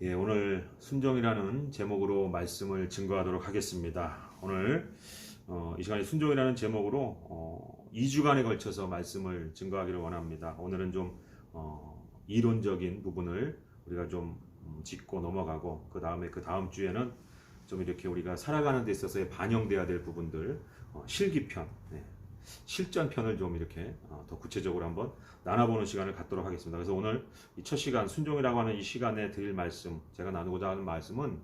예, 오늘 순종이라는 제목으로 말씀을 증거하도록 하겠습니다. 오늘 이 시간에 순종이라는 제목으로 2주간에 걸쳐서 말씀을 증거하기를 원합니다. 오늘은 좀 이론적인 부분을 우리가 좀 짚고 넘어가고 그 다음 주에는 좀 이렇게 우리가 살아가는 데 있어서의 반영돼야 될 부분들 실기편, 실전편을 좀 이렇게 더 구체적으로 한번 나눠보는 시간을 갖도록 하겠습니다. 그래서 오늘 이 첫 시간 순종이라고 하는 이 시간에 드릴 말씀, 제가 나누고자 하는 말씀은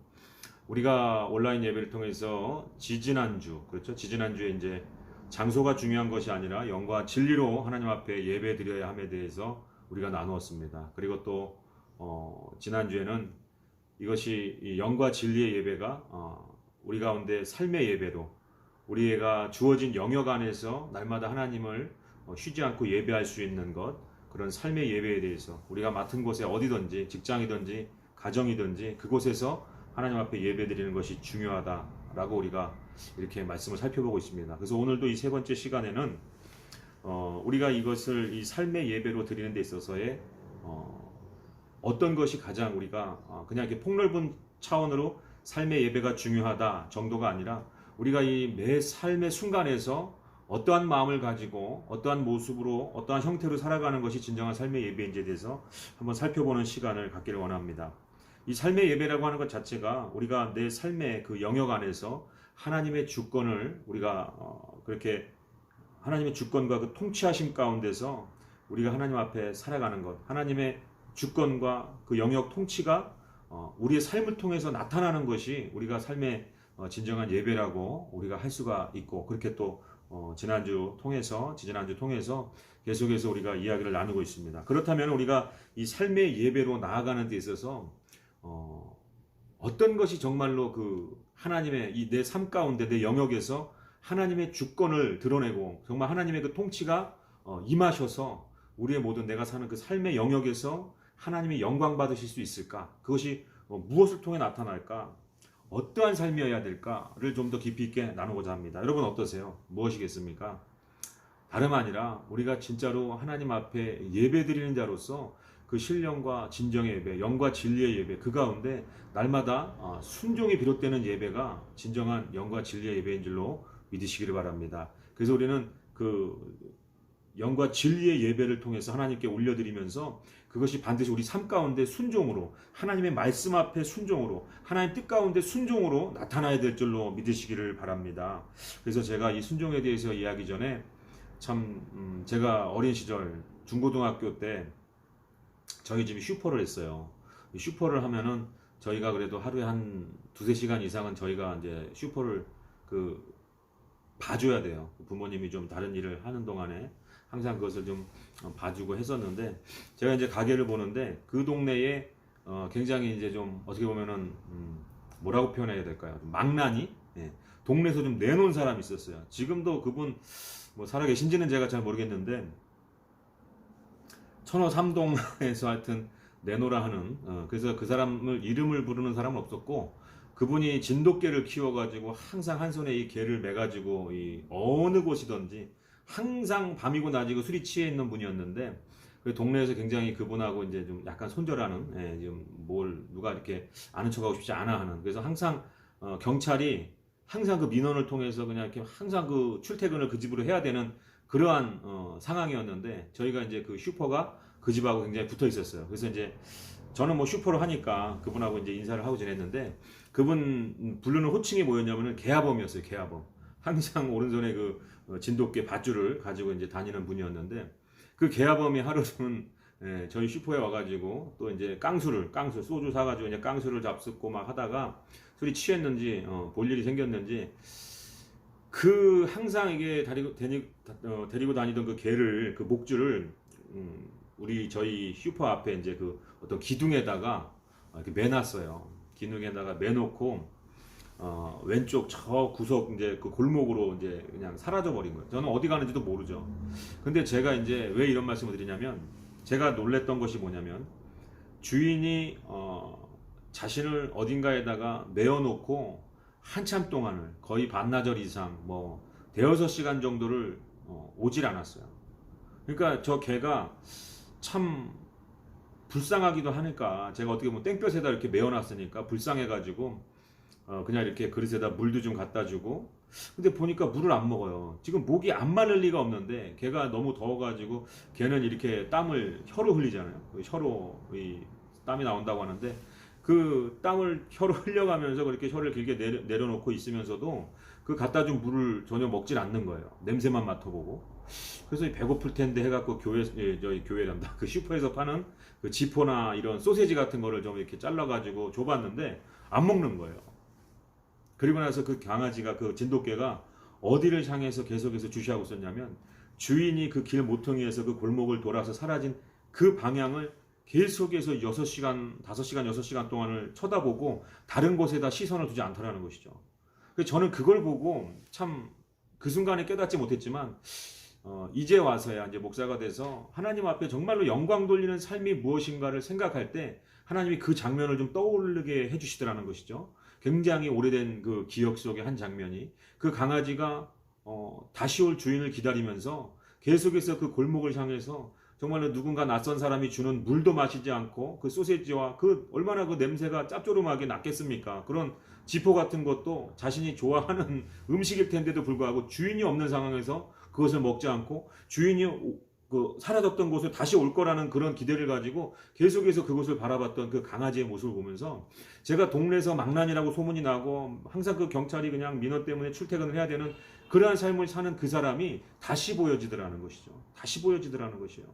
우리가 온라인 예배를 통해서 지지난주, 그렇죠? 지지난주에 이제 장소가 중요한 것이 아니라 영과 진리로 하나님 앞에 예배 드려야 함에 대해서 우리가 나누었습니다. 그리고 또 지난주에는 이것이 이 영과 진리의 예배가 우리 가운데 삶의 예배로 우리가 주어진 영역 안에서 날마다 하나님을 쉬지 않고 예배할 수 있는 것, 그런 삶의 예배에 대해서 우리가 맡은 곳에 어디든지 직장이든지 가정이든지 그곳에서 하나님 앞에 예배 드리는 것이 중요하다라고 우리가 이렇게 말씀을 살펴보고 있습니다. 그래서 오늘도 이 세 번째 시간에는 우리가 이것을 이 삶의 예배로 드리는 데 있어서의 어떤 것이 가장 우리가 그냥 이렇게 폭넓은 차원으로 삶의 예배가 중요하다 정도가 아니라 우리가 이 매 삶의 순간에서 어떠한 마음을 가지고 어떠한 모습으로 어떠한 형태로 살아가는 것이 진정한 삶의 예배인지에 대해서 한번 살펴보는 시간을 갖기를 원합니다. 이 삶의 예배라고 하는 것 자체가 우리가 내 삶의 그 영역 안에서 하나님의 주권을 우리가 그렇게 하나님의 주권과 그 통치하심 가운데서 우리가 하나님 앞에 살아가는 것, 하나님의 주권과 그 영역 통치가 우리의 삶을 통해서 나타나는 것이 우리가 삶의 진정한 예배라고 우리가 할 수가 있고, 그렇게 또 지지난주 통해서 계속해서 우리가 이야기를 나누고 있습니다. 그렇다면 우리가 이 삶의 예배로 나아가는 데 있어서 어떤 것이 정말로 그 하나님의 이 내 삶 가운데 내 영역에서 하나님의 주권을 드러내고 정말 하나님의 그 통치가 임하셔서 우리의 모든 내가 사는 그 삶의 영역에서 하나님의 영광 받으실 수 있을까? 그것이 무엇을 통해 나타날까? 어떠한 삶이어야 될까를 좀 더 깊이 있게 나누고자 합니다. 여러분 어떠세요? 무엇이겠습니까? 다름 아니라 우리가 진짜로 하나님 앞에 예배 드리는 자로서 그 신령과 진정의 예배, 영과 진리의 예배, 그 가운데 날마다 순종이 비롯되는 예배가 진정한 영과 진리의 예배인 줄로 믿으시기를 바랍니다. 그래서 우리는 그 영과 진리의 예배를 통해서 하나님께 올려드리면서 그것이 반드시 우리 삶 가운데 순종으로, 하나님의 말씀 앞에 순종으로, 하나님 뜻 가운데 순종으로 나타나야 될 줄로 믿으시기를 바랍니다. 그래서 제가 이 순종에 대해서 이야기 전에 참 제가 어린 시절 중고등학교 때 저희 집이 슈퍼를 했어요. 슈퍼를 하면은 저희가 그래도 하루에 한 두세 시간 이상은 저희가 이제 슈퍼를 봐줘야 돼요. 부모님이 좀 다른 일을 하는 동안에 항상 그것을 좀 봐주고 했었는데, 제가 이제 가게를 보는데 그 동네에 굉장히 이제 좀 어떻게 보면은 뭐라고 표현해야 될까요? 좀 망나니? 동네에서 좀 내놓은 사람이 있었어요. 지금도 그분 뭐 살아계신지는 제가 잘 모르겠는데 천호 삼동에서 하여튼 내노라 하는 그래서 그 사람을 이름을 부르는 사람은 없었고, 그분이 진돗개를 키워가지고 항상 한 손에 이 개를 매가지고 이 어느 곳이든지 항상 밤이고 낮이고 술이 취해 있는 분이었는데, 그 동네에서 굉장히 그분하고 이제 좀 약간 손절하는, 지금 뭘 누가 이렇게 아는 척하고 싶지 않아 하는, 그래서 항상 경찰이 항상 그 민원을 통해서 그냥 이렇게 항상 그 출퇴근을 그 집으로 해야 되는 그러한 상황이었는데, 저희가 이제 그 슈퍼가 그 집하고 굉장히 붙어 있었어요. 그래서 이제 저는 뭐 슈퍼를 하니까 그분하고 이제 인사를 하고 지냈는데, 그분 부르는 호칭이 뭐였냐면은 개아범이었어요. 개아범. 항상 오른손에 그 진돗개 밧줄을 가지고 이제 다니는 분이었는데, 그 개아범이 하루는 저희 슈퍼에 와가지고 또 이제 깡술 소주 사가지고 이제 깡술을 잡숫고 막 하다가 술이 취했는지 볼 일이 생겼는지 그 항상 이게 데리고 다니던 그 개를, 그 목줄을 우리 저희 슈퍼 앞에 이제 그 어떤 기둥에다가 이렇게 매놨어요. 기둥에다가 매놓고 왼쪽 저 구석 이제 그 골목으로 이제 그냥 사라져 버린 거예요. 저는 어디 가는지도 모르죠. 근데 제가 이제 왜 이런 말씀을 드리냐면, 제가 놀랬던 것이 뭐냐면, 주인이 자신을 어딘가에다가 매어놓고 한참 동안을, 거의 반나절 이상, 뭐 대여섯 시간 정도를 오질 않았어요. 그러니까 저 개가 참 불쌍하기도 하니까 제가 어떻게 보면 땡볕에다 이렇게 메워놨으니까 불쌍해가지고 그냥 이렇게 그릇에다 물도 좀 갖다 주고, 근데 보니까 물을 안 먹어요. 지금 목이 안 마를 리가 없는데 걔가 너무 더워가지고 걔는 이렇게 땀을 혀로 흘리잖아요. 그 혀로 이 땀이 나온다고 하는데 그 땀을 혀로 흘려가면서 그렇게 혀를 길게 내려놓고 있으면서도 그 갖다 준 물을 전혀 먹질 않는 거예요. 냄새만 맡아보고. 그래서 배고플 텐데 해갖고 저희 교회란다. 그 슈퍼에서 파는 그 지포나 이런 소세지 같은 거를 좀 이렇게 잘라가지고 줘봤는데 안 먹는 거예요. 그리고 나서 그 강아지가, 그 진돗개가 어디를 향해서 계속해서 주시하고 있었냐면 주인이 그 길 모퉁이에서 그 골목을 돌아서 사라진 그 방향을 계속해서 6시간, 5시간, 6시간 동안을 쳐다보고 다른 곳에다 시선을 두지 않더라는 것이죠. 그래서 저는 그걸 보고 참 그 순간에 깨닫지 못했지만 이제 와서야 이제 목사가 돼서 하나님 앞에 정말로 영광 돌리는 삶이 무엇인가를 생각할 때 하나님이 그 장면을 좀 떠오르게 해주시더라는 것이죠. 굉장히 오래된 그 기억 속의 한 장면이, 그 강아지가 다시 올 주인을 기다리면서 계속해서 그 골목을 향해서 정말로 누군가 낯선 사람이 주는 물도 마시지 않고 그 소세지와 그 얼마나 그 냄새가 짭조름하게 났겠습니까? 그런 지포 같은 것도 자신이 좋아하는 음식일 텐데도 불구하고 주인이 없는 상황에서 그것을 먹지 않고 주인이 그 사라졌던 곳에 다시 올 거라는 그런 기대를 가지고 계속해서 그곳을 바라봤던 그 강아지의 모습을 보면서 제가 동네에서 망난이라고 소문이 나고 항상 그 경찰이 그냥 민원 때문에 출퇴근을 해야 되는 그러한 삶을 사는 그 사람이 다시 보여지더라는 것이죠. 다시 보여지더라는 것이에요.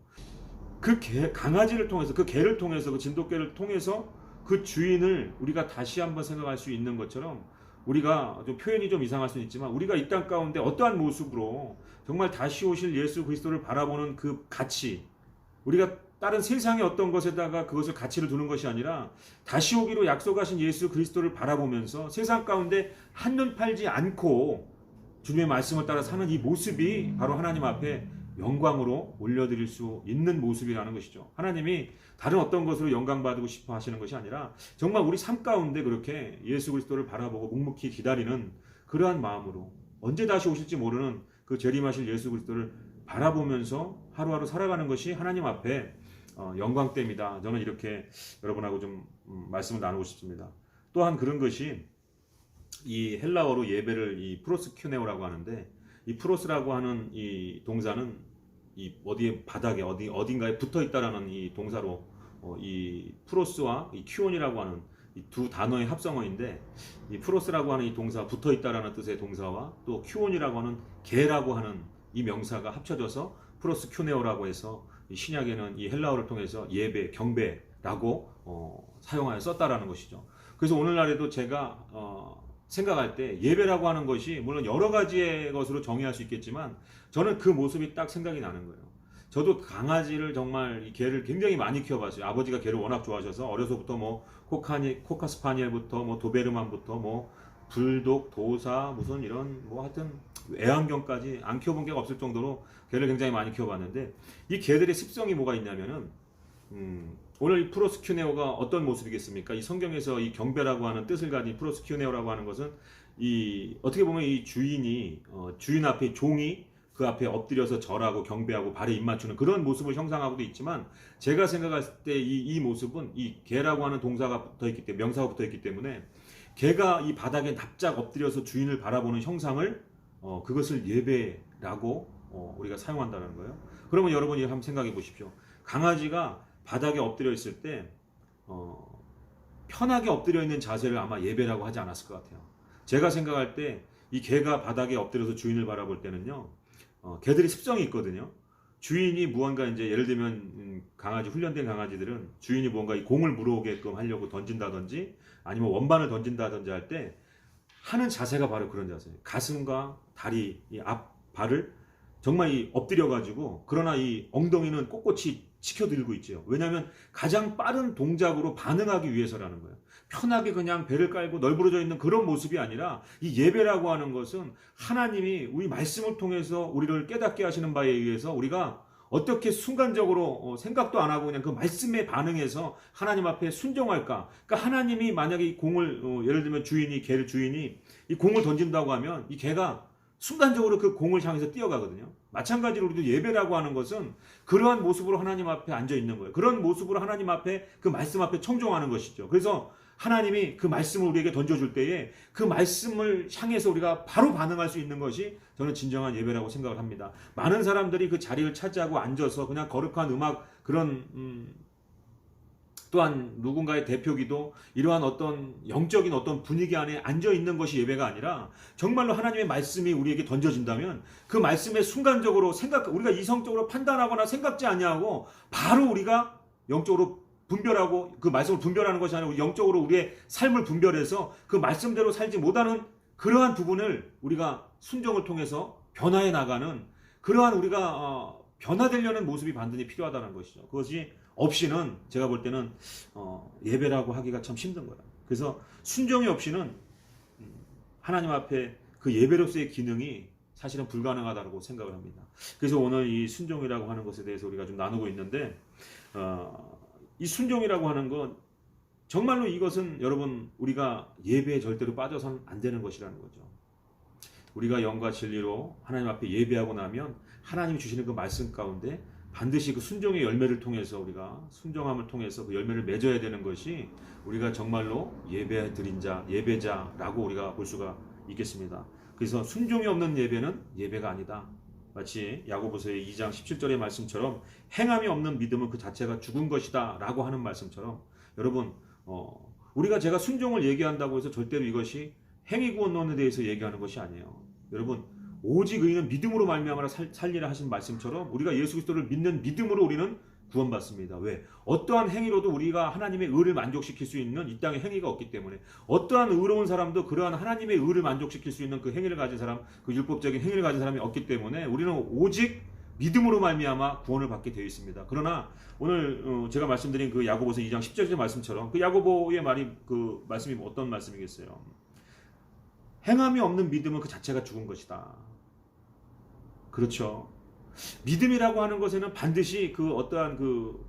그 강아지를 통해서, 그 개를 통해서, 그 진돗개를 통해서 그 주인을 우리가 다시 한번 생각할 수 있는 것처럼, 우리가 좀 표현이 좀 이상할 수는 있지만 우리가 이 땅 가운데 어떠한 모습으로 정말 다시 오실 예수 그리스도를 바라보는 그 가치, 우리가 다른 세상의 어떤 것에다가 그것을 가치를 두는 것이 아니라 다시 오기로 약속하신 예수 그리스도를 바라보면서 세상 가운데 한눈 팔지 않고 주님의 말씀을 따라 사는 이 모습이 바로 하나님 앞에 영광으로 올려드릴 수 있는 모습이라는 것이죠. 하나님이 다른 어떤 것으로 영광 받고 싶어 하시는 것이 아니라 정말 우리 삶 가운데 그렇게 예수 그리스도를 바라보고 묵묵히 기다리는 그러한 마음으로 언제 다시 오실지 모르는 그 재림하실 예수 그리스도를 바라보면서 하루하루 살아가는 것이 하나님 앞에 영광됨이다. 저는 이렇게 여러분하고 좀 말씀을 나누고 싶습니다. 또한 그런 것이 이 헬라어로 예배를 이 프로스큐네오라고 하는데, 이 프로스라고 하는 이 동사는 이 어디에 바닥에 어딘가에 붙어 있다라는 이 동사로 이 프로스와 이 큐온이라고 하는 이 두 단어의 합성어인데, 이 프로스라고 하는 이 동사, 붙어 있다라는 뜻의 동사와 또 큐온이라고 하는 개라고 하는 이 명사가 합쳐져서 프로스큐네오라고 해서 이 신약에는 이 헬라어를 통해서 예배, 경배라고 사용하여 썼다라는 것이죠. 그래서 오늘날에도 제가 생각할 때 예배라고 하는 것이 물론 여러 가지의 것으로 정의할 수 있겠지만 저는 그 모습이 딱 생각이 나는 거예요. 저도 강아지를 정말 이 개를 굉장히 많이 키워봤어요. 아버지가 개를 워낙 좋아하셔서 어려서부터 뭐 코카스파니엘부터 뭐 도베르만부터 뭐 불독, 도사, 무슨 이런 뭐 하여튼 애완견까지 안 키워본 개가 없을 정도로 개를 굉장히 많이 키워봤는데, 이 개들의 습성이 뭐가 있냐면은 오늘 이 프로스큐네오가 어떤 모습이겠습니까? 이 성경에서 이 경배라고 하는 뜻을 가진 프로스큐네오라고 하는 것은 이 어떻게 보면 이 주인이 주인 앞에 종이 그 앞에 엎드려서 절하고 경배하고 발에 입 맞추는 그런 모습을 형상하고도 있지만, 제가 생각했을 때 이 모습은 이 개라고 하는 동사가 붙어있기 때문에, 명사가 붙어있기 때문에 개가 이 바닥에 납작 엎드려서 주인을 바라보는 형상을 그것을 예배라고 우리가 사용한다는 거예요. 그러면 여러분이 한번 생각해 보십시오. 강아지가 바닥에 엎드려 있을 때 편하게 엎드려 있는 자세를 아마 예배라고 하지 않았을 것 같아요. 제가 생각할 때 이 개가 바닥에 엎드려서 주인을 바라볼 때는요, 개들이 습성이 있거든요. 주인이 무언가 이제 예를 들면 강아지, 훈련된 강아지들은 주인이 뭔가 이 공을 물어오게끔 하려고 던진다든지 아니면 원반을 던진다든지 할 때 하는 자세가 바로 그런 자세예요. 가슴과 다리, 이 앞 발을 정말 이 엎드려 가지고, 그러나 이 엉덩이는 꼿꼿이 치켜들고 있죠. 왜냐하면 가장 빠른 동작으로 반응하기 위해서라는 거예요. 편하게 그냥 배를 깔고 널브러져 있는 그런 모습이 아니라, 이 예배라고 하는 것은 하나님이 우리 말씀을 통해서 우리를 깨닫게 하시는 바에 의해서 우리가 어떻게 순간적으로 생각도 안 하고 그냥 그 말씀에 반응해서 하나님 앞에 순종할까. 그러니까 하나님이 만약에 이 공을 예를 들면 개를 주인이 이 공을 던진다고 하면 이 개가 순간적으로 그 공을 향해서 뛰어가거든요. 마찬가지로 우리도 예배라고 하는 것은 그러한 모습으로 하나님 앞에 앉아 있는 거예요. 그런 모습으로 하나님 앞에 그 말씀 앞에 청종하는 것이죠. 그래서 하나님이 그 말씀을 우리에게 던져줄 때에 그 말씀을 향해서 우리가 바로 반응할 수 있는 것이 저는 진정한 예배라고 생각을 합니다. 많은 사람들이 그 자리를 차지하고 앉아서 그냥 거룩한 음악 그런 또한 누군가의 대표기도 이러한 어떤 영적인 어떤 분위기 안에 앉아 있는 것이 예배가 아니라 정말로 하나님의 말씀이 우리에게 던져진다면 그 말씀에 순간적으로 우리가 이성적으로 판단하거나 생각지 아니하고 바로 우리가 영적으로 분별하고 그 말씀을 분별하는 것이 아니라 영적으로 우리의 삶을 분별해서 그 말씀대로 살지 못하는 그러한 부분을 우리가 순종을 통해서 변화해 나가는 그러한 우리가 변화되려는 모습이 반드시 필요하다는 것이죠. 그것이 없이는 제가 볼 때는 예배라고 하기가 참 힘든 거예요. 그래서 순종이 없이는 하나님 앞에 그 예배로서의 기능이 사실은 불가능하다고 생각을 합니다. 그래서 오늘 이 순종이라고 하는 것에 대해서 우리가 좀 나누고 있는데 이 순종이라고 하는 건 정말로 이것은 여러분 우리가 예배에 절대로 빠져서는 안 되는 것이라는 거죠. 우리가 영과 진리로 하나님 앞에 예배하고 나면 하나님이 주시는 그 말씀 가운데 반드시 그 순종의 열매를 통해서 우리가 순종함을 통해서 그 열매를 맺어야 되는 것이 우리가 정말로 예배 드린 자, 예배자라고 우리가 볼 수가 있겠습니다. 그래서 순종이 없는 예배는 예배가 아니다. 마치 야고보서의 2장 17절의 말씀처럼 행함이 없는 믿음은 그 자체가 죽은 것이다 라고 하는 말씀처럼 여러분 우리가 제가 순종을 얘기한다고 해서 절대로 이것이 행위구원론에 대해서 얘기하는 것이 아니에요. 여러분 오직 의인은 믿음으로 말미암아 살리라 하신 말씀처럼 우리가 예수 그리스도를 믿는 믿음으로 우리는 구원받습니다. 왜? 어떠한 행위로도 우리가 하나님의 의를 만족시킬 수 있는 이 땅에 행위가 없기 때문에 어떠한 의로운 사람도 그러한 하나님의 의를 만족시킬 수 있는 그 행위를 가진 사람, 그 율법적인 행위를 가진 사람이 없기 때문에 우리는 오직 믿음으로 말미암아 구원을 받게 되어 있습니다. 그러나 오늘 제가 말씀드린 그 야고보서 2장 10절의 말씀처럼 그 야고보의 그 말씀이 어떤 말씀이겠어요? 행함이 없는 믿음은 그 자체가 죽은 것이다. 그렇죠. 믿음이라고 하는 것에는 반드시 그 어떠한 그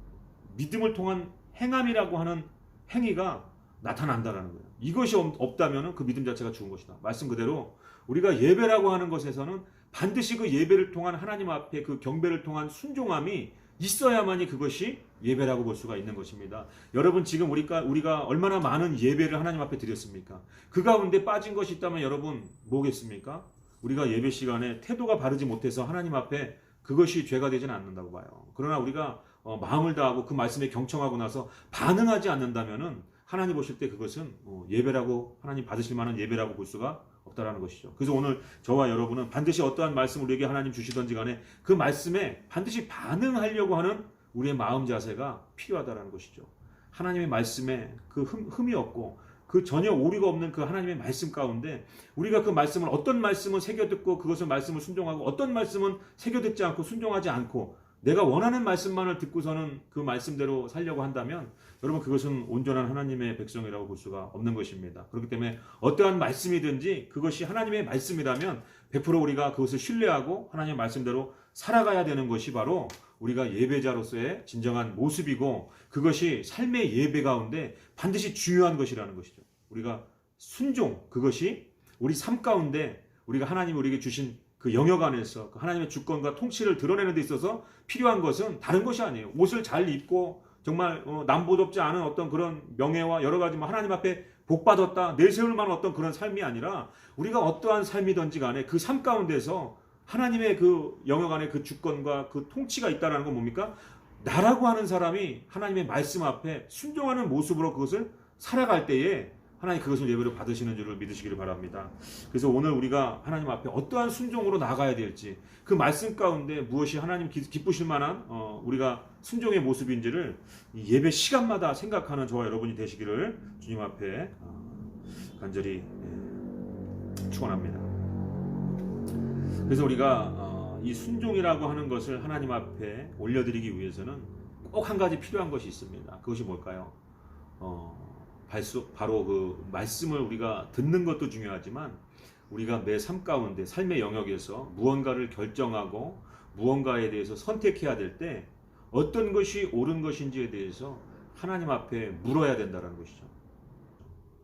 믿음을 통한 행함이라고 하는 행위가 나타난다라는 거예요. 이것이 없다면 그 믿음 자체가 죽은 것이다. 말씀 그대로 우리가 예배라고 하는 것에서는 반드시 그 예배를 통한 하나님 앞에 그 경배를 통한 순종함이 있어야만이 그것이 예배라고 볼 수가 있는 것입니다. 여러분 지금 우리가 얼마나 많은 예배를 하나님 앞에 드렸습니까? 그 가운데 빠진 것이 있다면 여러분 뭐겠습니까? 우리가 예배 시간에 태도가 바르지 못해서 하나님 앞에 그것이 죄가 되지는 않는다고 봐요. 그러나 우리가 마음을 다하고 그 말씀에 경청하고 나서 반응하지 않는다면은 하나님 보실 때 그것은 예배라고 하나님 받으실 만한 예배라고 볼 수가 없다라는 것이죠. 그래서 오늘 저와 여러분은 반드시 어떠한 말씀을 우리에게 하나님 주시던지 간에 그 말씀에 반드시 반응하려고 하는 우리의 마음 자세가 필요하다라는 것이죠. 하나님의 말씀에 그 흠이 없고 그 전혀 오류가 없는 그 하나님의 말씀 가운데 우리가 그 말씀을 어떤 말씀은 새겨듣고 그것을 말씀을 순종하고 어떤 말씀은 새겨듣지 않고 순종하지 않고 내가 원하는 말씀만을 듣고서는 그 말씀대로 살려고 한다면 여러분 그것은 온전한 하나님의 백성이라고 볼 수가 없는 것입니다. 그렇기 때문에 어떠한 말씀이든지 그것이 하나님의 말씀이라면 100% 우리가 그것을 신뢰하고 하나님의 말씀대로 살아가야 되는 것이 바로 우리가 예배자로서의 진정한 모습이고 그것이 삶의 예배 가운데 반드시 중요한 것이라는 것이죠. 우리가 순종 그것이 우리 삶 가운데 우리가 하나님이 우리에게 주신 그 영역 안에서 그 하나님의 주권과 통치를 드러내는 데 있어서 필요한 것은 다른 것이 아니에요. 옷을 잘 입고 정말 남보덥지 않은 어떤 그런 명예와 여러 가지 하나님 앞에 복 받았다 내세울 만한 어떤 그런 삶이 아니라 우리가 어떠한 삶이든지 간에 그 삶 가운데서 하나님의 그 영역 안에 그 주권과 그 통치가 있다는 건 뭡니까? 나라고 하는 사람이 하나님의 말씀 앞에 순종하는 모습으로 그것을 살아갈 때에 하나님 그것을 예배로 받으시는 줄을 믿으시기를 바랍니다. 그래서 오늘 우리가 하나님 앞에 어떠한 순종으로 나가야 될지 그 말씀 가운데 무엇이 하나님 기쁘실 만한 우리가 순종의 모습인지를 예배 시간마다 생각하는 저와 여러분이 되시기를 주님 앞에 간절히 축원합니다. 그래서 우리가 이 순종이라고 하는 것을 하나님 앞에 올려드리기 위해서는 꼭 한 가지 필요한 것이 있습니다. 그것이 뭘까요? 바로 그 말씀을 우리가 듣는 것도 중요하지만 우리가 매 삶 가운데 삶의 영역에서 무언가를 결정하고 무언가에 대해서 선택해야 될 때 어떤 것이 옳은 것인지에 대해서 하나님 앞에 물어야 된다는 것이죠.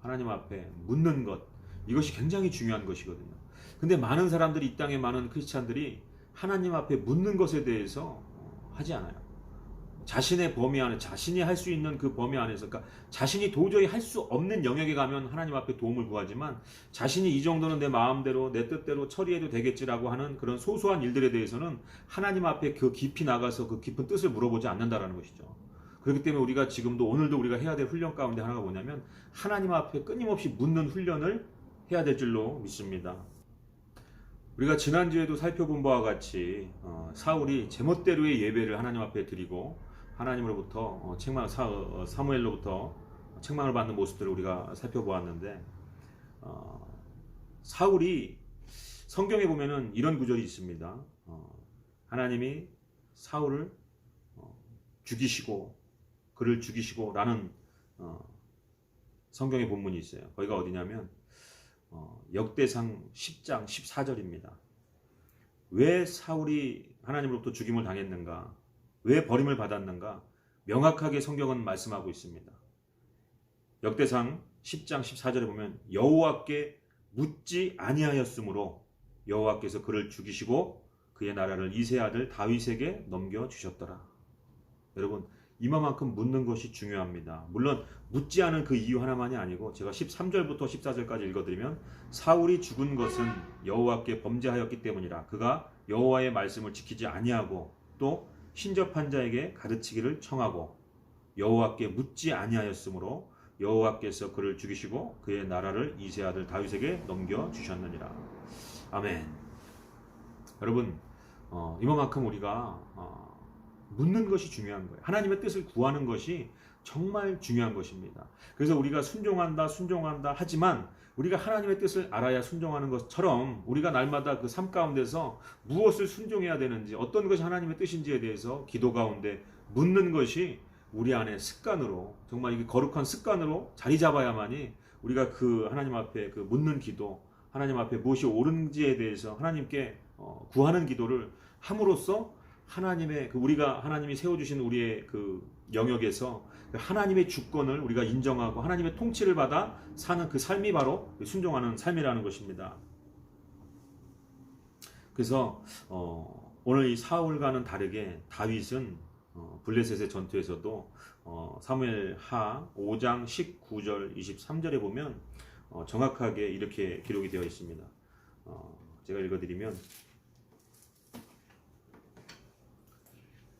하나님 앞에 묻는 것 이것이 굉장히 중요한 것이거든요. 근데 많은 사람들이, 이 땅에 많은 크리스찬들이 하나님 앞에 묻는 것에 대해서 하지 않아요. 자신의 범위 안에, 자신이 할 수 있는 그 범위 안에서, 그러니까 자신이 도저히 할 수 없는 영역에 가면 하나님 앞에 도움을 구하지만, 자신이 이 정도는 내 마음대로 내 뜻대로 처리해도 되겠지라고 하는 그런 소소한 일들에 대해서는 하나님 앞에 그 깊이 나가서 그 깊은 뜻을 물어보지 않는다라는 것이죠. 그렇기 때문에 우리가 지금도, 오늘도 우리가 해야 될 훈련 가운데 하나가 뭐냐면, 하나님 앞에 끊임없이 묻는 훈련을 해야 될 줄로 믿습니다. 우리가 지난주에도 살펴본 바와 같이 사울이 제멋대로의 예배를 하나님 앞에 드리고 하나님으로부터 사무엘로부터 책망을 받는 모습들을 우리가 살펴보았는데, 사울이, 성경에 보면은 이런 구절이 있습니다. 하나님이 사울을 죽이시고, 그를 죽이시고 라는 성경의 본문이 있어요. 거기가 어디냐면 역대상 10장 14절입니다. 왜 사울이 하나님으로부터 죽임을 당했는가, 왜 버림을 받았는가, 명확하게 성경은 말씀하고 있습니다. 역대상 10장 14절에 보면 여호와께 묻지 아니하였으므로 여호와께서 그를 죽이시고 그의 나라를 이세 아들 다윗에게 넘겨주셨더라. 여러분, 이만큼 묻는 것이 중요합니다. 물론 묻지 않은 그 이유 하나만이 아니고, 제가 13절부터 14절까지 읽어드리면, 사울이 죽은 것은 여호와께 범죄하였기 때문이라. 그가 여호와의 말씀을 지키지 아니하고 또 신접한 자에게 가르치기를 청하고 여호와께 묻지 아니하였으므로 여호와께서 그를 죽이시고 그의 나라를 이세 아들 다윗에게 넘겨주셨느니라. 아멘. 여러분, 이만큼 우리가 묻는 것이 중요한 거예요. 하나님의 뜻을 구하는 것이 정말 중요한 것입니다. 그래서 우리가 순종한다 하지만, 우리가 하나님의 뜻을 알아야 순종하는 것처럼 우리가 날마다 그 삶 가운데서 무엇을 순종해야 되는지, 어떤 것이 하나님의 뜻인지에 대해서 기도 가운데 묻는 것이 우리 안에 습관으로, 정말 이게 거룩한 습관으로 자리 잡아야만이 우리가 그 하나님 앞에 그 묻는 기도, 하나님 앞에 무엇이 옳은지에 대해서 하나님께 구하는 기도를 함으로써 하나님의 우리가 하나님이 세워주신 우리의 그 영역에서 하나님의 주권을 우리가 인정하고 하나님의 통치를 받아 사는 그 삶이 바로 순종하는 삶이라는 것입니다. 그래서 오늘 이 사울과는 다르게 다윗은 블레셋의 전투에서도 사무엘하 5장 19절 23절에 보면 정확하게 이렇게 기록이 되어 있습니다. 제가 읽어드리면,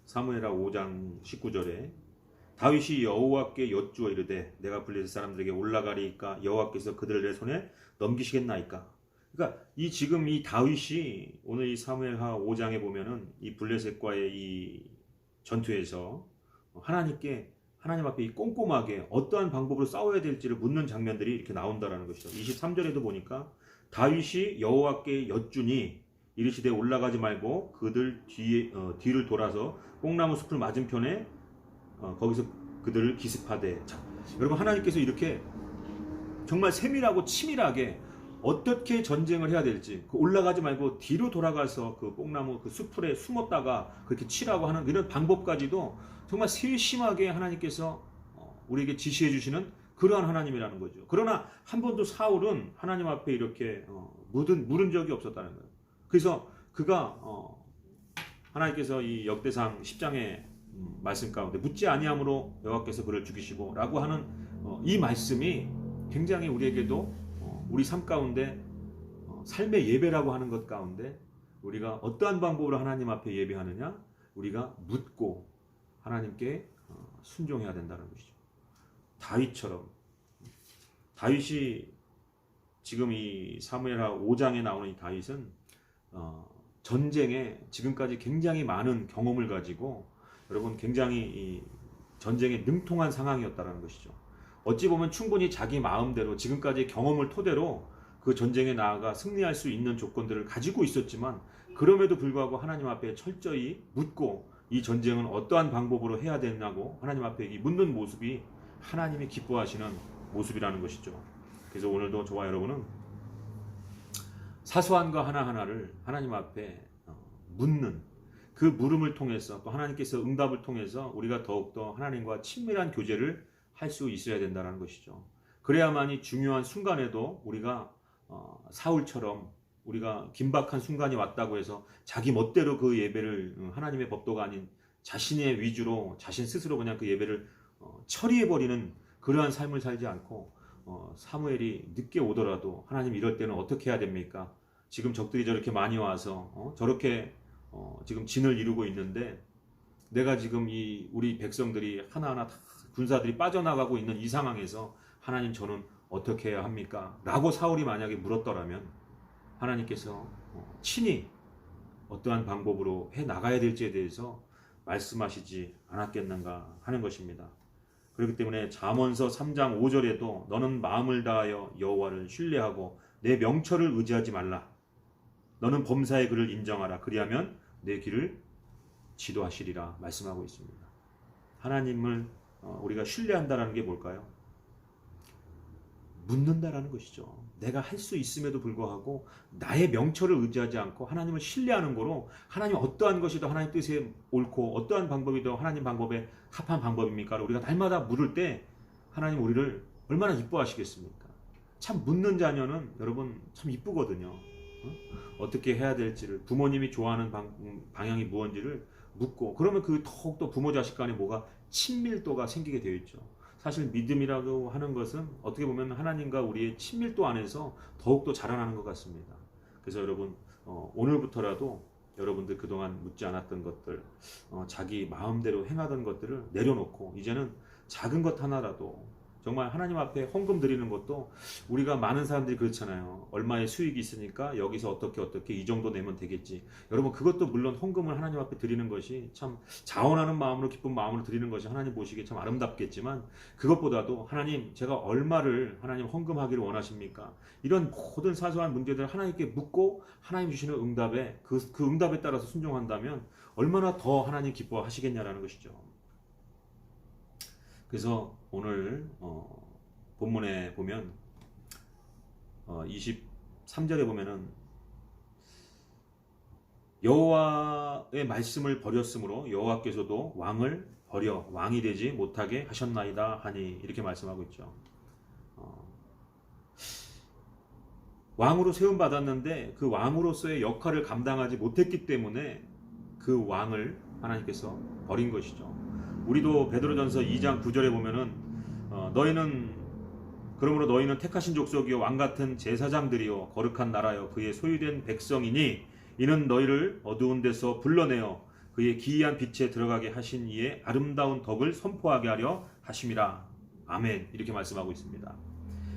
사무엘하 5장 19절에 다윗이 여호와께 여쭈어 이르되 내가 블레셋 사람들에게 올라가리이까 여호와께서 그들을 내 손에 넘기시겠나이까. 그러니까 지금 이 다윗이 오늘 이 사무엘하 5장에 보면은 이 블레셋과의 이 전투에서 하나님 앞에 이 꼼꼼하게 어떠한 방법으로 싸워야 될지를 묻는 장면들이 이렇게 나온다라는 것이죠. 23절에도 보니까 다윗이 여호와께 여쭈니 이르시되 올라가지 말고 그들 뒤를 돌아서 뽕나무 숲을 맞은편에 거기서 그들을 기습하되. 자, 여러분, 하나님께서 이렇게 정말 세밀하고 치밀하게 어떻게 전쟁을 해야 될지, 올라가지 말고 뒤로 돌아가서 그 뽕나무 그 숲풀에 숨었다가 그렇게 치라고 하는 이런 방법까지도 정말 세심하게 하나님께서 우리에게 지시해 주시는 그러한 하나님이라는 거죠. 그러나 한 번도 사울은 하나님 앞에 이렇게 물은 적이 없었다는 거예요. 그래서 그가 하나님께서 이 역대상 10장의 말씀 가운데 묻지 아니함으로 여호와께서 그를 죽이시고 라고 하는 이 말씀이 굉장히 우리에게도 우리 삶 가운데 삶의 예배라고 하는 것 가운데 우리가 어떠한 방법으로 하나님 앞에 예배하느냐, 우리가 묻고 하나님께 순종해야 된다는 것이죠. 다윗처럼, 다윗이 지금 이 사무엘하 5장에 나오는 이 다윗은 전쟁에 지금까지 굉장히 많은 경험을 가지고, 여러분, 굉장히 이 전쟁에 능통한 상황이었다는 것이죠. 어찌 보면 충분히 자기 마음대로 지금까지 경험을 토대로 그 전쟁에 나아가 승리할 수 있는 조건들을 가지고 있었지만, 그럼에도 불구하고 하나님 앞에 철저히 묻고 이 전쟁은 어떠한 방법으로 해야 되냐고 하나님 앞에 이 묻는 모습이 하나님이 기뻐하시는 모습이라는 것이죠. 그래서 오늘도 저와 여러분은 사소한 거 하나하나를 하나님 앞에 묻는 그 물음을 통해서, 또 하나님께서 응답을 통해서 우리가 더욱더 하나님과 친밀한 교제를 할 수 있어야 된다는 것이죠. 그래야만이 중요한 순간에도 우리가 사울처럼 우리가 긴박한 순간이 왔다고 해서 자기 멋대로 그 예배를 하나님의 법도가 아닌 자신의 위주로 자신 스스로 그냥 그 예배를 처리해버리는 그러한 삶을 살지 않고 사무엘이 늦게 오더라도 하나님 이럴 때는 어떻게 해야 됩니까? 지금 적들이 저렇게 많이 와서 저렇게 지금 진을 이루고 있는데 내가 지금 이 우리 백성들이 하나하나 다 군사들이 빠져나가고 있는 이 상황에서 하나님 저는 어떻게 해야 합니까? 라고 사울이 만약에 물었더라면 하나님께서 친히 어떠한 방법으로 해 나가야 될지에 대해서 말씀하시지 않았겠는가 하는 것입니다. 그렇기 때문에 잠언서 3장 5절에도 너는 마음을 다하여 여호와를 신뢰하고 내 명철을 의지하지 말라. 너는 범사의 그를 인정하라. 그리하면 내 길을 지도하시리라 말씀하고 있습니다. 하나님을 우리가 신뢰한다라는 게 뭘까요? 묻는다라는 것이죠. 내가 할 수 있음에도 불구하고 나의 명철을 의지하지 않고 하나님을 신뢰하는 거로 하나님 어떠한 것이든 하나님 뜻에 옳고 어떠한 방법이든 하나님 방법에 합한 방법입니까? 우리가 날마다 물을 때 하나님 우리를 얼마나 이뻐하시겠습니까? 참 묻는 자녀는 여러분 참 이쁘거든요. 어떻게 해야 될지를 부모님이 좋아하는 방향이 무엇인지를 묻고 그러면 그 더욱더 부모 자식 간에 뭐가 친밀도가 생기게 되어 있죠. 사실 믿음이라고 하는 것은 어떻게 보면 하나님과 우리의 친밀도 안에서 더욱더 자라나는 것 같습니다. 그래서 여러분 오늘부터라도 여러분들 그동안 묻지 않았던 것들 자기 마음대로 행하던 것들을 내려놓고 이제는 작은 것 하나라도 정말 하나님 앞에 헌금 드리는 것도 우리가 많은 사람들이 그렇잖아요. 얼마의 수익이 있으니까 여기서 어떻게 이 정도 내면 되겠지. 여러분 그것도 물론 헌금을 하나님 앞에 드리는 것이 참 자원하는 마음으로 기쁜 마음으로 드리는 것이 하나님 보시기에 참 아름답겠지만 그것보다도 하나님 제가 얼마를 하나님 헌금하기를 원하십니까? 이런 모든 사소한 문제들을 하나님께 묻고 하나님 주시는 응답에 그 응답에 따라서 순종한다면 얼마나 더 하나님 기뻐하시겠냐라는 것이죠. 그래서 오늘 본문에 보면 23절에 보면은 여호와의 말씀을 버렸으므로 여호와께서도 왕을 버려 왕이 되지 못하게 하셨나이다 하니 이렇게 말씀하고 있죠. 왕으로 세움 받았는데 그 왕으로서의 역할을 감당하지 못했기 때문에 그 왕을 하나님께서 버린 것이죠. 우리도 베드로전서 2장 9절에 보면은 그러므로 너희는 택하신 족속이요 왕 같은 제사장들이요 거룩한 나라요 그의 소유된 백성이니 이는 너희를 어두운 데서 불러내어 그의 기이한 빛에 들어가게 하신 이의 아름다운 덕을 선포하게 하려 하심이라. 아멘. 이렇게 말씀하고 있습니다.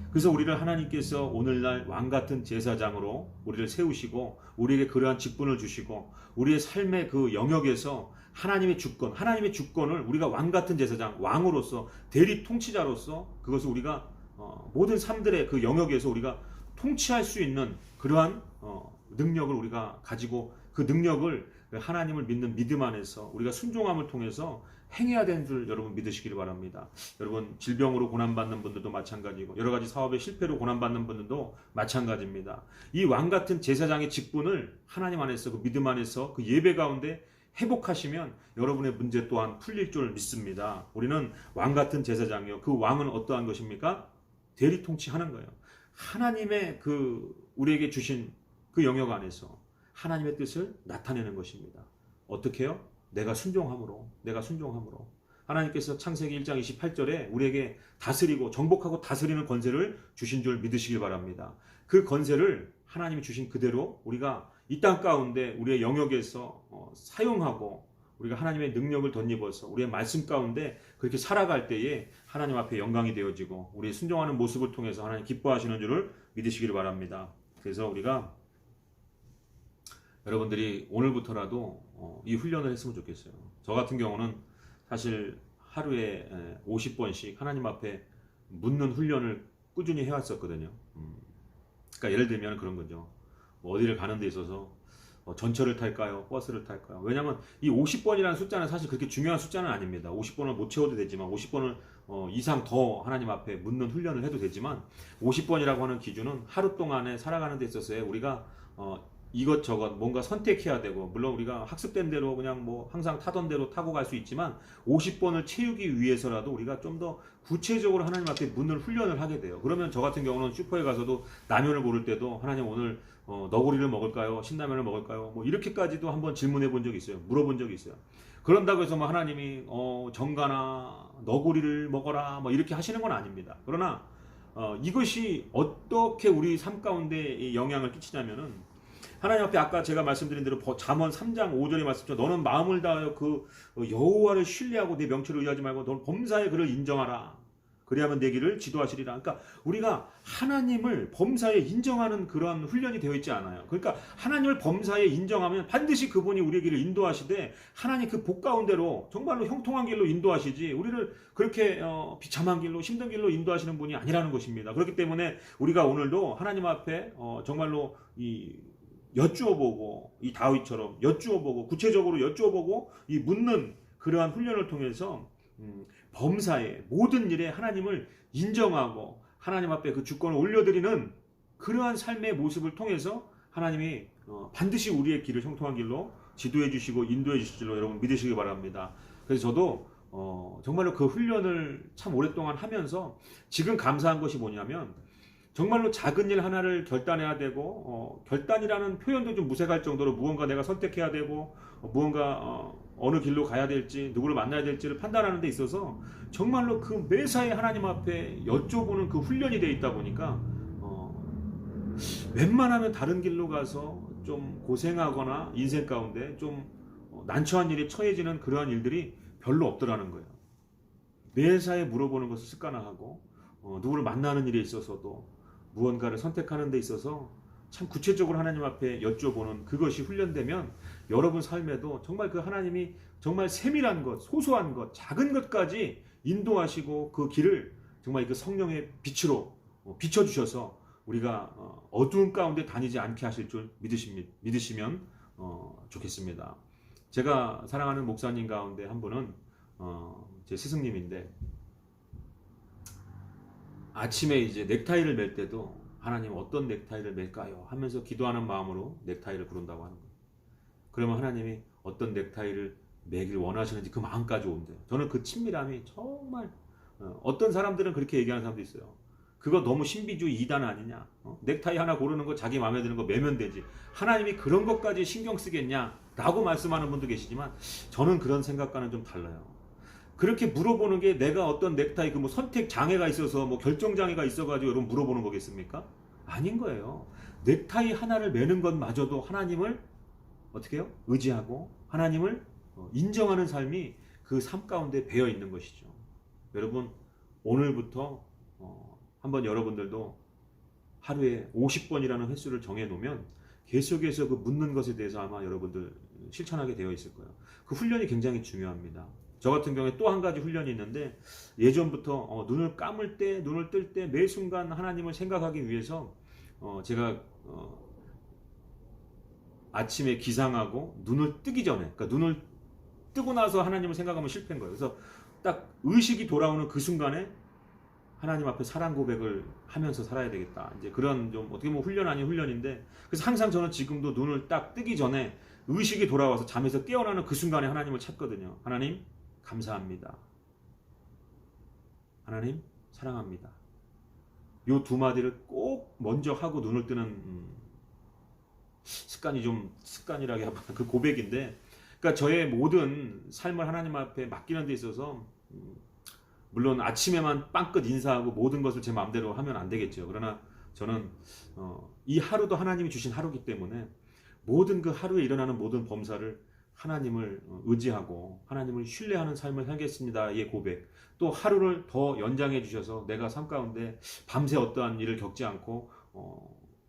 그래서 우리를 하나님께서 오늘날 왕 같은 제사장으로 우리를 세우시고 우리에게 그러한 직분을 주시고 우리의 삶의 그 영역에서 하나님의 주권을 우리가 왕 같은 제사장, 왕으로서 대리 통치자로서 그것을 우리가 모든 삶들의 그 영역에서 우리가 통치할 수 있는 그러한 능력을 우리가 가지고 그 능력을 하나님을 믿는 믿음 안에서 우리가 순종함을 통해서 행해야 되는 줄 여러분 믿으시기를 바랍니다. 여러분 질병으로 고난받는 분들도 마찬가지고 여러 가지 사업의 실패로 고난받는 분들도 마찬가지입니다. 이 왕 같은 제사장의 직분을 하나님 안에서 그 믿음 안에서 그 예배 가운데 회복하시면 여러분의 문제 또한 풀릴 줄 믿습니다. 우리는 왕 같은 제사장이요. 그 왕은 어떠한 것입니까? 대리 통치하는 거예요. 하나님의 그 우리에게 주신 그 영역 안에서 하나님의 뜻을 나타내는 것입니다. 어떻게 해요? 내가 순종함으로. 하나님께서 창세기 1장 28절에 우리에게 다스리고 정복하고 다스리는 권세를 주신 줄 믿으시길 바랍니다. 그 권세를 하나님이 주신 그대로 우리가 이 땅 가운데 우리의 영역에서 사용하고 우리가 하나님의 능력을 덧입어서 우리의 말씀 가운데 그렇게 살아갈 때에 하나님 앞에 영광이 되어지고 우리의 순종하는 모습을 통해서 하나님 기뻐하시는 줄을 믿으시기를 바랍니다. 그래서 우리가 여러분들이 오늘부터라도 이 훈련을 했으면 좋겠어요. 저 같은 경우는 사실 하루에 50번씩 하나님 앞에 묻는 훈련을 꾸준히 해왔었거든요. 그러니까 예를 들면 그런 거죠. 어디를 가는 데 있어서 전철을 탈까요? 버스를 탈까요? 왜냐하면 이 50번이라는 숫자는 사실 그렇게 중요한 숫자는 아닙니다. 50번을 못 채워도 되지만 50번을 이상 더 하나님 앞에 묻는 훈련을 해도 되지만 50번이라고 하는 기준은 하루 동안에 살아가는 데 있어서의 우리가 이것저것 뭔가 선택해야 되고, 물론 우리가 학습된 대로 그냥 뭐 항상 타던 대로 타고 갈 수 있지만 50번을 채우기 위해서라도 우리가 좀 더 구체적으로 하나님 앞에 묻는 훈련을 하게 돼요. 그러면 저 같은 경우는 슈퍼에 가서도 라면을 고를 때도 하나님 오늘 너구리를 먹을까요? 신라면을 먹을까요? 뭐 이렇게까지도 한번 질문해 본 적이 있어요. 물어본 적이 있어요. 그런다고 해서 뭐 하나님이 정가나 너구리를 먹어라 뭐 이렇게 하시는 건 아닙니다. 그러나 이것이 어떻게 우리 삶 가운데 영향을 끼치냐면은, 하나님 앞에 아까 제가 말씀드린 대로 잠언 3장 5절의 말씀처럼 너는 마음을 다하여 그 여호와를 신뢰하고 내 명철을 의하지 말고 너는 범사의 그를 인정하라. 그리하면 내 길을 지도하시리라. 그러니까 우리가 하나님을 범사에 인정하는 그런 훈련이 되어 있지 않아요. 그러니까 하나님을 범사에 인정하면 반드시 그분이 우리의 길을 인도하시되, 하나님 그 복 가운데로 정말로 형통한 길로 인도하시지 우리를 그렇게 비참한 길로 힘든 길로 인도하시는 분이 아니라는 것입니다. 그렇기 때문에 우리가 오늘도 하나님 앞에 정말로 여쭈어보고, 이 다윗처럼 여쭈어보고, 구체적으로 여쭈어보고 이 묻는 그러한 훈련을 통해서 범사에 모든 일에 하나님을 인정하고 하나님 앞에 그 주권을 올려드리는 그러한 삶의 모습을 통해서 하나님이 반드시 우리의 길을 형통한 길로 지도해 주시고 인도해 주실 줄로 여러분 믿으시기 바랍니다. 그래서 저도 정말로 그 훈련을 참 오랫동안 하면서 지금 감사한 것이 뭐냐면, 정말로 작은 일 하나를 결단해야 되고, 결단이라는 표현도 좀 무색할 정도로 무언가 내가 선택해야 되고, 무언가 어느 길로 가야 될지, 누구를 만나야 될지를 판단하는 데 있어서 정말로 그 매사에 하나님 앞에 여쭤보는 그 훈련이 되어 있다 보니까 웬만하면 다른 길로 가서 좀 고생하거나 인생 가운데 좀 난처한 일에 처해지는 그러한 일들이 별로 없더라는 거예요. 매사에 물어보는 것을 습관화하고, 누구를 만나는 일에 있어서도 무언가를 선택하는 데 있어서 참 구체적으로 하나님 앞에 여쭤보는 그것이 훈련되면 여러분 삶에도 정말 그 하나님이 정말 세밀한 것, 소소한 것, 작은 것까지 인도하시고 그 길을 정말 그 성령의 빛으로 비춰주셔서 우리가 어두운 가운데 다니지 않게 하실 줄 믿으시면 좋겠습니다. 제가 사랑하는 목사님 가운데 한 분은 제 스승님인데, 아침에 이제 넥타이를 맬 때도 하나님 어떤 넥타이를 맬까요? 하면서 기도하는 마음으로 넥타이를 고른다고 하는 거예요. 그러면 하나님이 어떤 넥타이를 매길 원하시는지 그 마음까지 온대요. 저는 그 친밀함이 정말, 어떤 사람들은 그렇게 얘기하는 사람도 있어요. 그거 너무 신비주의 이단 아니냐? 넥타이 하나 고르는 거 자기 마음에 드는 거 매면 되지. 하나님이 그런 것까지 신경 쓰겠냐? 라고 말씀하는 분도 계시지만 저는 그런 생각과는 좀 달라요. 그렇게 물어보는 게 내가 어떤 넥타이 그 뭐 선택 장애가 있어서 뭐 결정 장애가 있어가지고 여러분 물어보는 거겠습니까? 아닌 거예요. 넥타이 하나를 매는 것마저도 하나님을 어떻게 해요? 의지하고 하나님을 인정하는 삶이 그 삶 가운데 배어 있는 것이죠. 여러분 오늘부터 한번 여러분들도 하루에 50번이라는 횟수를 정해놓으면 계속해서 그 묻는 것에 대해서 아마 여러분들 실천하게 되어 있을 거예요. 그 훈련이 굉장히 중요합니다. 저 같은 경우에 또 한 가지 훈련이 있는데, 예전부터 눈을 감을 때, 눈을 뜰 때 매 순간 하나님을 생각하기 위해서 제가 아침에 기상하고 눈을 뜨기 전에, 그러니까 눈을 뜨고 나서 하나님을 생각하면 실패인 거예요. 그래서 딱 의식이 돌아오는 그 순간에 하나님 앞에 사랑 고백을 하면서 살아야 되겠다. 이제 그런 좀 어떻게 보면 훈련 아닌 훈련인데, 그래서 항상 저는 지금도 눈을 딱 뜨기 전에 의식이 돌아와서 잠에서 깨어나는 그 순간에 하나님을 찾거든요. 하나님 감사합니다. 하나님 사랑합니다. 요 두 마디를 꼭 먼저 하고 눈을 뜨는 습관이 좀 습관이라기보다 그 고백인데, 그러니까 저의 모든 삶을 하나님 앞에 맡기는 데 있어서 물론 아침에만 빵끝 인사하고 모든 것을 제 마음대로 하면 안 되겠죠. 그러나 저는 이 하루도 하나님이 주신 하루이기 때문에 모든 그 하루에 일어나는 모든 범사를 하나님을 의지하고 하나님을 신뢰하는 삶을 살겠습니다의 고백, 또 하루를 더 연장해 주셔서 내가 삶 가운데 밤새 어떠한 일을 겪지 않고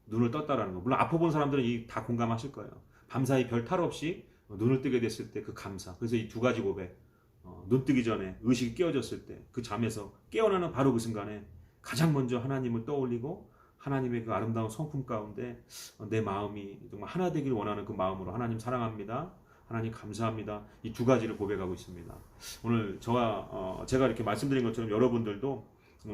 눈을 떴다라는 거. 물론 아파 본 사람들은 다 공감하실 거예요. 밤사이 별 탈 없이 눈을 뜨게 됐을 때 그 감사. 그래서 이 두 가지 고백, 눈 뜨기 전에 의식이 깨어졌을 때 그 잠에서 깨어나는 바로 그 순간에 가장 먼저 하나님을 떠올리고 하나님의 그 아름다운 성품 가운데 내 마음이 정말 하나 되길 원하는 그 마음으로 하나님 사랑합니다, 하나님 감사합니다, 이 두 가지를 고백하고 있습니다. 오늘 제가 이렇게 말씀드린 것처럼 여러분들도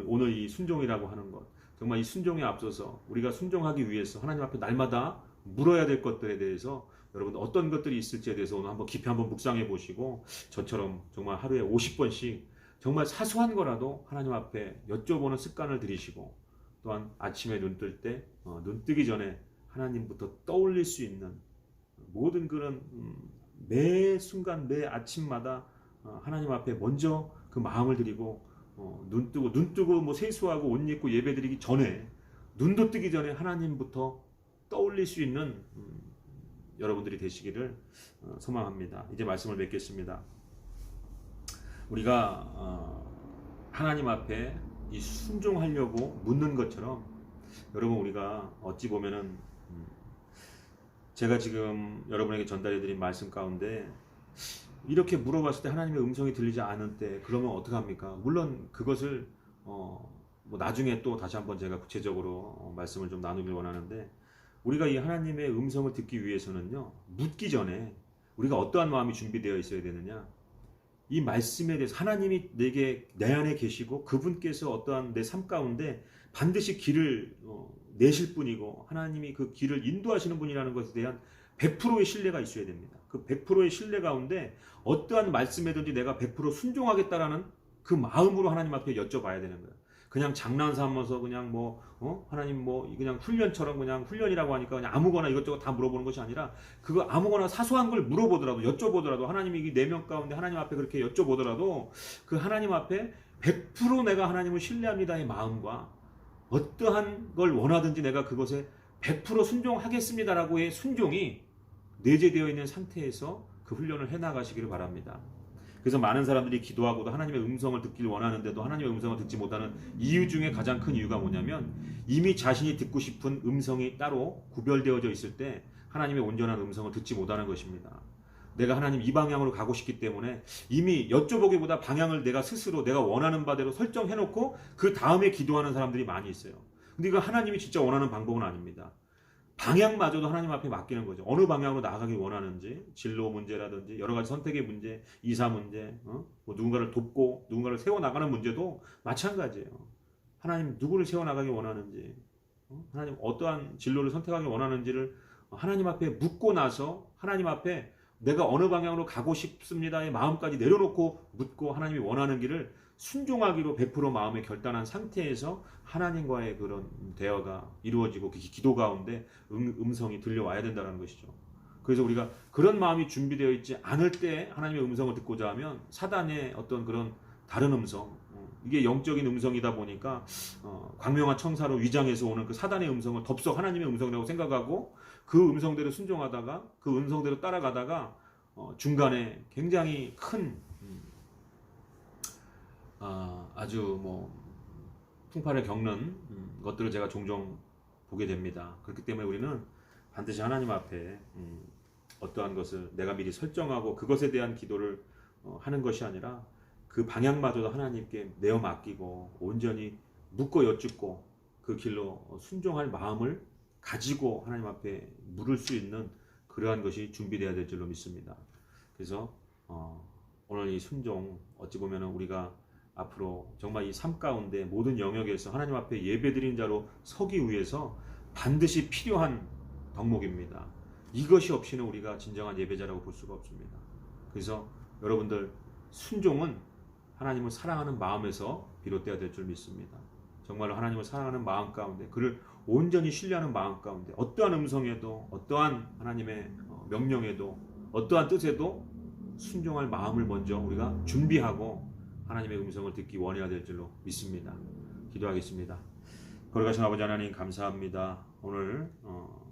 오늘 이 순종이라고 하는 것, 정말 이 순종에 앞서서 우리가 순종하기 위해서 하나님 앞에 날마다 물어야 될 것들에 대해서 여러분 어떤 것들이 있을지에 대해서 오늘 한번 깊이 한번 묵상해 보시고 저처럼 정말 하루에 50번씩 정말 사소한 거라도 하나님 앞에 여쭤보는 습관을 들이시고 또한 아침에 눈 뜰 때 눈 뜨기 전에 하나님부터 떠올릴 수 있는 모든 그런 매 순간 매 아침마다 하나님 앞에 먼저 그 마음을 드리고 눈 뜨고 뭐 세수하고 옷 입고 예배드리기 전에 눈도 뜨기 전에 하나님부터 떠올릴 수 있는 여러분들이 되시기를 소망합니다. 이제 말씀을 맺겠습니다. 우리가 하나님 앞에 이 순종하려고 묻는 것처럼 여러분 우리가 어찌 보면은 제가 지금 여러분에게 전달해드린 말씀 가운데 이렇게 물어봤을 때 하나님의 음성이 들리지 않을 때 그러면 어떡합니까? 물론 그것을 뭐 나중에 또 다시 한번 제가 구체적으로 말씀을 좀 나누길 원하는데 우리가 이 하나님의 음성을 듣기 위해서는요 묻기 전에 우리가 어떠한 마음이 준비되어 있어야 되느냐 이 말씀에 대해서 하나님이 내 안에 계시고 그분께서 어떠한 내 삶 가운데 반드시 길을 내실 분이고 하나님이 그 길을 인도하시는 분이라는 것에 대한 100%의 신뢰가 있어야 됩니다. 그 100%의 신뢰 가운데 어떠한 말씀에든지 내가 100% 순종하겠다라는 그 마음으로 하나님 앞에 여쭤봐야 되는 거예요. 그냥 장난 삼아서 그냥 하나님 그냥 훈련처럼 그냥 훈련이라고 하니까 그냥 아무거나 이것저것 다 물어보는 것이 아니라 그거 아무거나 사소한 걸 물어보더라도 여쭤보더라도 하나님이 이 내면 가운데 하나님 앞에 그렇게 여쭤보더라도 그 하나님 앞에 100% 내가 하나님을 신뢰합니다의 마음과 어떠한 걸 원하든지 내가 그것에 100% 순종하겠습니다라고의 순종이 내재되어 있는 상태에서 그 훈련을 해나가시기를 바랍니다. 그래서 많은 사람들이 기도하고도 하나님의 음성을 듣길 원하는데도 하나님의 음성을 듣지 못하는 이유 중에 가장 큰 이유가 뭐냐면 이미 자신이 듣고 싶은 음성이 따로 구별되어져 있을 때 하나님의 온전한 음성을 듣지 못하는 것입니다. 내가 하나님 이 방향으로 가고 싶기 때문에 이미 여쭤보기보다 방향을 내가 스스로 내가 원하는 바대로 설정해놓고 그 다음에 기도하는 사람들이 많이 있어요. 근데 이거 하나님이 진짜 원하는 방법은 아닙니다. 방향마저도 하나님 앞에 맡기는 거죠. 어느 방향으로 나아가길 원하는지 진로 문제라든지 여러 가지 선택의 문제, 이사 문제, 뭐 누군가를 돕고 누군가를 세워나가는 문제도 마찬가지예요. 하나님 누구를 세워나가길 원하는지 하나님 어떠한 진로를 선택하길 원하는지를 하나님 앞에 묻고 나서 하나님 앞에 내가 어느 방향으로 가고 싶습니다의 마음까지 내려놓고 묻고 하나님이 원하는 길을 순종하기로 100% 마음에 결단한 상태에서 하나님과의 그런 대화가 이루어지고 그 기도 가운데 음성이 들려와야 된다는 것이죠. 그래서 우리가 그런 마음이 준비되어 있지 않을 때 하나님의 음성을 듣고자 하면 사단의 어떤 그런 다른 음성 이게 영적인 음성이다 보니까 광명한 청사로 위장해서 오는 그 사단의 음성을 덥석 하나님의 음성이라고 생각하고 그 음성대로 순종하다가 그 음성대로 따라가다가 중간에 굉장히 큰 아주 풍파를 겪는 것들을 제가 종종 보게 됩니다. 그렇기 때문에 우리는 반드시 하나님 앞에 어떠한 것을 내가 미리 설정하고 그것에 대한 기도를 하는 것이 아니라 그 방향마저도 하나님께 내어 맡기고 온전히 묻고 여쭙고 그 길로 순종할 마음을 가지고 하나님 앞에 물을 수 있는 그러한 것이 준비되어야 될 줄로 믿습니다. 그래서 오늘 이 순종 어찌 보면 우리가 앞으로 정말 이 삶 가운데 모든 영역에서 하나님 앞에 예배드린 자로 서기 위해서 반드시 필요한 덕목입니다. 이것이 없이는 우리가 진정한 예배자라고 볼 수가 없습니다. 그래서 여러분들 순종은 하나님을 사랑하는 마음에서 비롯되어야 될 줄 믿습니다. 정말로 하나님을 사랑하는 마음 가운데 그를 온전히 신뢰하는 마음 가운데 어떠한 음성에도 어떠한 하나님의 명령에도 어떠한 뜻에도 순종할 마음을 먼저 우리가 준비하고 하나님의 음성을 듣기 원해야 될 줄로 믿습니다. 기도하겠습니다. 거룩하신 아버지 하나님 감사합니다. 오늘